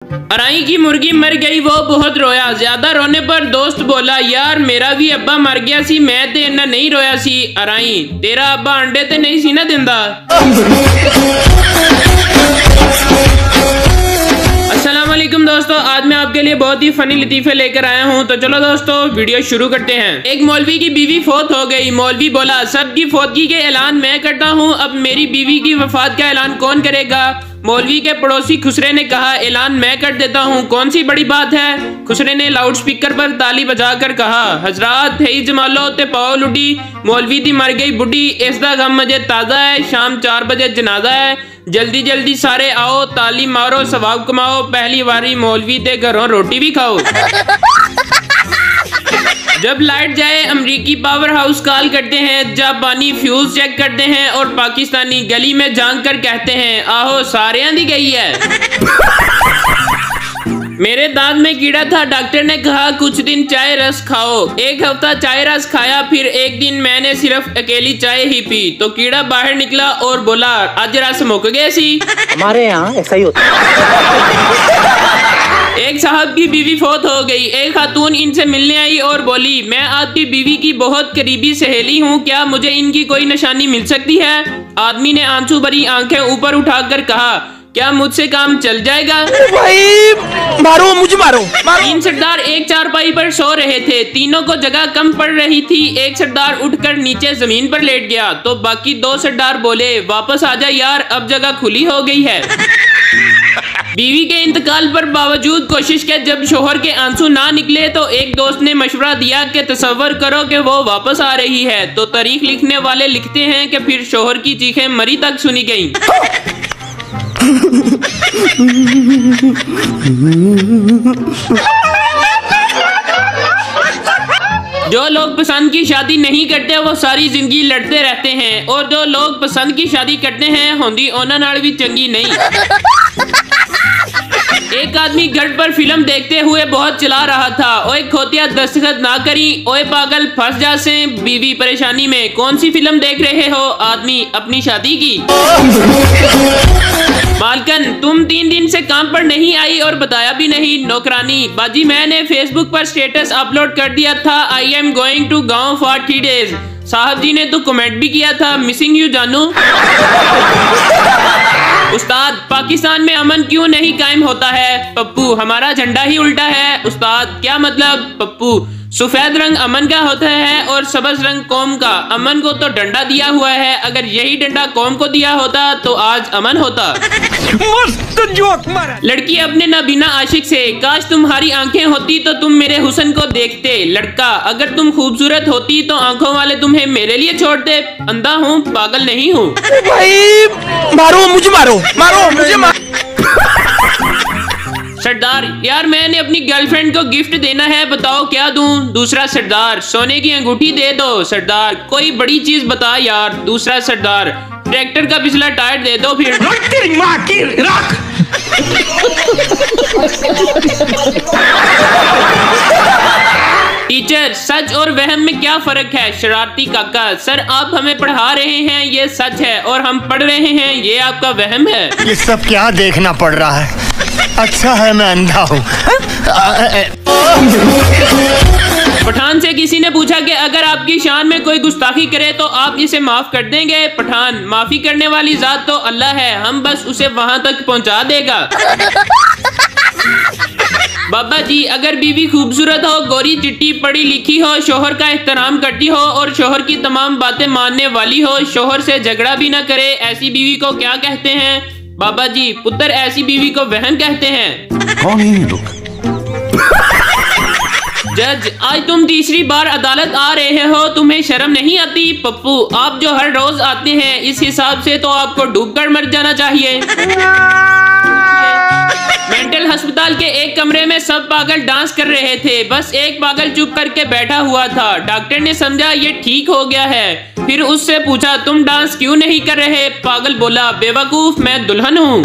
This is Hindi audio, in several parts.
अराई की मुर्गी मर गई, वो बहुत रोया। ज्यादा रोने पर दोस्त बोला, यार मेरा भी अब्बा मर गया सी, मैं ते इन्ना नहीं रोया सी। अराई, तेरा अब्बा अंडे ते नहीं सी ना दिंदा। अस्सलामुअलैकुम दोस्तों, आज मैं आपके लिए बहुत ही फनी लतीफे लेकर आया हूँ। तो चलो दोस्तों वीडियो शुरू करते हैं। एक मौलवी की बीवी फोत हो गई। मौलवी बोला, सबकी फोतगी के ऐलान मैं करता हूँ, अब मेरी बीवी की वफात का ऐलान कौन करेगा? मौलवी के पड़ोसी खुसरे ने कहा, ऐलान मैं कर देता हूँ, कौन सी बड़ी बात है? खुसरे ने लाउड स्पीकर पर ताली बजाकर कहा, हजरात है जमालो ते पाओ लुडी, मौलवी दी मर गई बुढ़ी, इसका गम मुझे ताज़ा है, शाम 4 बजे जनाजा है, जल्दी जल्दी सारे आओ, ताली मारो, सवाब कमाओ, पहली बारी मौलवी ते घरों रोटी भी खाओ। जब लाइट जाए अमरीकी पावर हाउस कॉल करते हैं, जापानी फ्यूज चेक करते हैं और पाकिस्तानी गली में झांक कर कहते हैं, आहो सारे दी गई है। मेरे दांत में कीड़ा था, डॉक्टर ने कहा कुछ दिन चाय रस खाओ। एक हफ्ता चाय रस खाया, फिर एक दिन मैंने सिर्फ अकेली चाय ही पी तो कीड़ा बाहर निकला और बोला, आज रस मुक गए सी। हमारे यहाँ ऐसा ही होता है। एक साहब की बीवी फोत हो गई। एक खातून इनसे मिलने आई और बोली, मैं आपकी बीवी की बहुत करीबी सहेली हूँ, क्या मुझे इनकी कोई निशानी मिल सकती है? आदमी ने आंसू भरी आंखें ऊपर उठाकर कहा, क्या मुझसे काम चल जाएगा? भाई मारो मुझे, मारो। 3 सरदार एक चारपाई पर सो रहे थे। तीनों को जगह कम पड़ रही थी। एक सरदार उठकर नीचे जमीन पर लेट गया तो बाकी 2 सरदार बोले, वापस आ जा यार, अब जगह खुली हो गई है। बीवी के इंतकाल पर बावजूद कोशिश के जब शोहर के आंसू ना निकले तो एक दोस्त ने मशवरा दिया कि तसव्वुर करो कि वो वापस आ रही है। तो तारीख लिखने वाले लिखते हैं कि फिर शोहर की चीखें मरी तक सुनी गईं। जो लोग पसंद की शादी नहीं करते वो सारी जिंदगी लड़ते रहते हैं, और जो लोग पसंद की शादी करते हैं होंदी ओना नाल भी चंगी नहीं। एक आदमी घर पर फिल्म देखते हुए बहुत चिल्ला रहा था, ओए खोतिया दस्तखत ना करी, ओए पागल फंस जा से। बीवी परेशानी में, कौन सी फिल्म देख रहे हो? आदमी, अपनी शादी की। मालकन, तुम 3 दिन से काम पर नहीं आई और बताया भी नहीं। नौकरानी, बाजी मैंने फेसबुक पर स्टेटस अपलोड कर दिया था, आई एम गोइंग टू गाँव फॉर 3 डेज। साहब जी ने तो कमेंट भी किया था, मिसिंग यू जानू। उस्ताद, पाकिस्तान में अमन क्यों नहीं कायम होता है? पप्पू, हमारा झंडा ही उल्टा है। उस्ताद, क्या मतलब? पप्पू, सफेद रंग अमन का होता है और सबज रंग कौम का। अमन को तो डंडा दिया हुआ है, अगर यही डंडा कौम को दिया होता तो आज अमन होता। मस्त जोक मारा। लड़की अपने नाबीना आशिक से, काश तुम्हारी आंखें होती तो तुम मेरे हुस्न को देखते। लड़का, अगर तुम खूबसूरत होती तो आंखों वाले तुम्हें मेरे लिए छोड़ते। अंधा हूँ, पागल नहीं हूँ। भाई मारो मुझे, मारो मारो मुझे, मारो। सरदार, यार मैंने अपनी गर्लफ्रेंड को गिफ्ट देना है, बताओ क्या दूं? दूसरा सरदार, सोने की अंगूठी दे दो। सरदार, कोई बड़ी चीज बता यार। दूसरा सरदार, ट्रैक्टर का पिछला टायर दे दो फिर। तेरी माँ की राख। टीचर, सच और वहम में क्या फर्क है? शरारती काका, सर आप हमें पढ़ा रहे हैं ये सच है और हम पढ़ रहे हैं ये आपका वहम है। ये सब क्या देखना पड़ रहा है? अच्छा है मैं अंधा हूँ। पठान से किसी ने पूछा कि अगर आपकी शान में कोई गुस्ताखी करे तो आप इसे माफ कर देंगे? पठान, माफी करने वाली जात तो अल्लाह है, हम बस उसे वहां तक पहुंचा देगा। बाबा जी, अगर बीवी खूबसूरत हो, गोरी चिट्टी, पढ़ी लिखी हो, शोहर का एहतराम करती हो और शोहर की तमाम बातें मानने वाली हो, शोहर से झगड़ा भी ना करे, ऐसी बीवी को क्या कहते हैं? बाबा जी, पुत्र, ऐसी बीवी को वहम कहते हैं। कौन है ये लोग? जज, आज तुम तीसरी बार अदालत आ रहे हो, तुम्हें शर्म नहीं आती? पप्पू, आप जो हर रोज आते हैं इस हिसाब से तो आपको डूबकर मर जाना चाहिए। मेंटल अस्पताल के एक कमरे में सब पागल डांस कर रहे थे, बस एक पागल चुप करके बैठा हुआ था। डॉक्टर ने समझा ये ठीक हो गया है, फिर उससे पूछा, तुम डांस क्यों नहीं कर रहे? पागल बोला, बेवकूफ, मैं दुल्हन हूँ।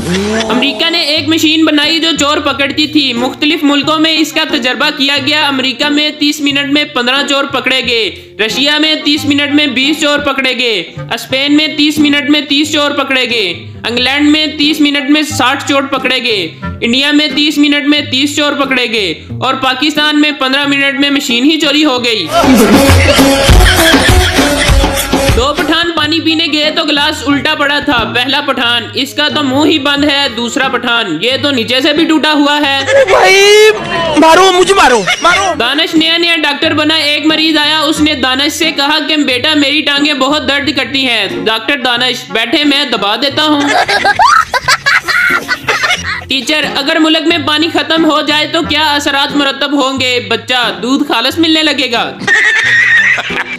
अमेरिका ने एक मशीन बनाई जो चोर पकड़ती थी। मुख्तलिफ मुल्कों में इसका तजर्बा किया गया। अमेरिका में 30 मिनट में 15 चोर पकड़े गए, रशिया में 30 मिनट में 20 चोर पकड़े गए, स्पेन में 30 मिनट में 30 चोर पकड़े गए, इंग्लैंड में 30 मिनट में 60 चोर पकड़े गए, इंडिया में 30 मिनट में 30 चोर पकड़े गए और पाकिस्तान में 15 मिनट में मशीन ही चोरी हो गई। दो पठान पानी पीने गए तो गिलास उल्टा पड़ा था। पहला पठान, इसका तो मुंह ही बंद है। दूसरा पठान, ये तो नीचे से भी टूटा हुआ है। भाई मारो, मुझे मारो, मारो। दानिश नया डॉक्टर बना। एक मरीज आया, उसने दानिश से कहा कि बेटा मेरी टांगें बहुत दर्द करती हैं। डॉक्टर, दानिश बैठे, मैं दबा देता हूँ। टीचर, अगर मुल्क में पानी खत्म हो जाए तो क्या असरात मुरतब होंगे? बच्चा, दूध खालस मिलने लगेगा।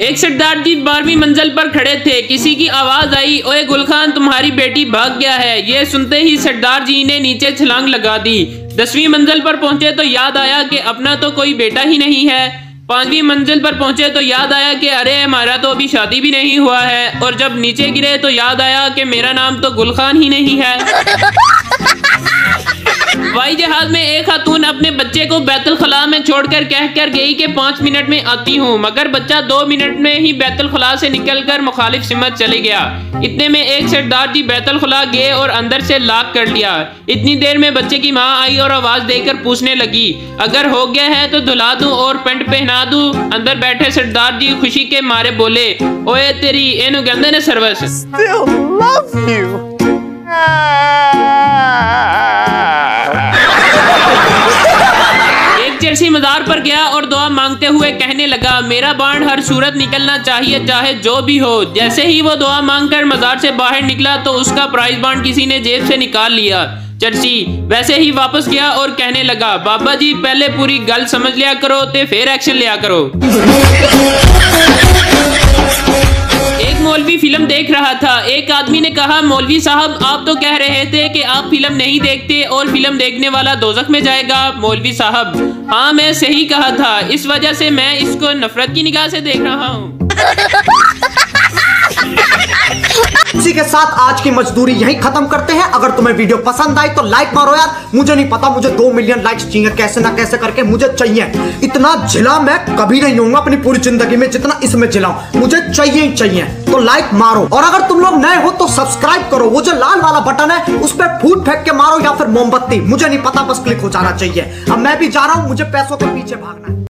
एक सरदार जी 12वीं मंजिल पर खड़े थे। किसी की आवाज आई, ओए गुलखान, तुम्हारी बेटी भाग गया है। ये सुनते ही सरदार जी ने नीचे छलांग लगा दी। 10वीं मंजिल पर पहुंचे तो याद आया कि अपना तो कोई बेटा ही नहीं है। 5वीं मंजिल पर पहुंचे तो याद आया कि अरे हमारा तो अभी शादी भी नहीं हुआ है। और जब नीचे गिरे तो याद आया कि मेरा नाम तो गुलखान ही नहीं है। हवाई जहाज में एक खातून अपने बच्चे को बैतुल खला में छोड़कर कहकर गई कि 5 मिनट में आती हूँ, मगर बच्चा 2 मिनट में ही बैतुल खला से निकलकर मुखालिफ सिमत चले गया। इतने में एक सरदार जी बैतुल खला गए और अंदर से लॉक कर लिया। इतनी देर में बच्चे की माँ आई और आवाज देकर पूछने लगी, अगर हो गया है तो धुला दूं और पेंट पहना दूं? अंदर बैठे सरदार जी खुशी के मारे बोले, ओए तेरी एनु कहंदे ने सर्विस। चरसी मजार पर गया और दुआ मांगते हुए कहने लगा, मेरा बांड हर सूरत निकलना चाहिए, चाहे जो भी हो। जैसे ही वो दुआ मांगकर मजार से बाहर निकला तो उसका प्राइज बांड किसी ने जेब से निकाल लिया। चरसी वैसे ही वापस गया और कहने लगा, बाबा जी पहले पूरी गल समझ लिया करो ते फिर एक्शन लिया करो। एक मौलवी फिल्म देख रहा था। एक आदमी ने कहा, मौलवी साहब आप तो कह रहे थे कि आप फिल्म नहीं देखते और फिल्म देखने वाला दोजख में जाएगा। मौलवी साहब, हाँ मैं सही कहा था, इस वजह से मैं इसको नफरत की निगाह से देख रहा हूँ। इसी के साथ आज की मजदूरी यहीं खत्म करते हैं। अगर तुम्हें वीडियो पसंद आई तो लाइक मारो यार। मुझे नहीं पता, मुझे 2 मिलियन लाइक्स चाहिए, कैसे ना कैसे करके मुझे चाहिए। इतना जिला मैं कभी नहीं होऊंगा अपनी पूरी जिंदगी में जितना इसमें जिलाऊं। मुझे चाहिए ही चाहिए, तो लाइक मारो। और अगर तुम लोग नए हो तो सब्सक्राइब करो। वो जो लाल वाला बटन है उस पर फूट फेंक के मारो या फिर मोमबत्ती, मुझे नहीं पता, बस क्लिक हो जाना चाहिए। अब मैं भी जा रहा हूं, मुझे पैसों के पीछे भागना है।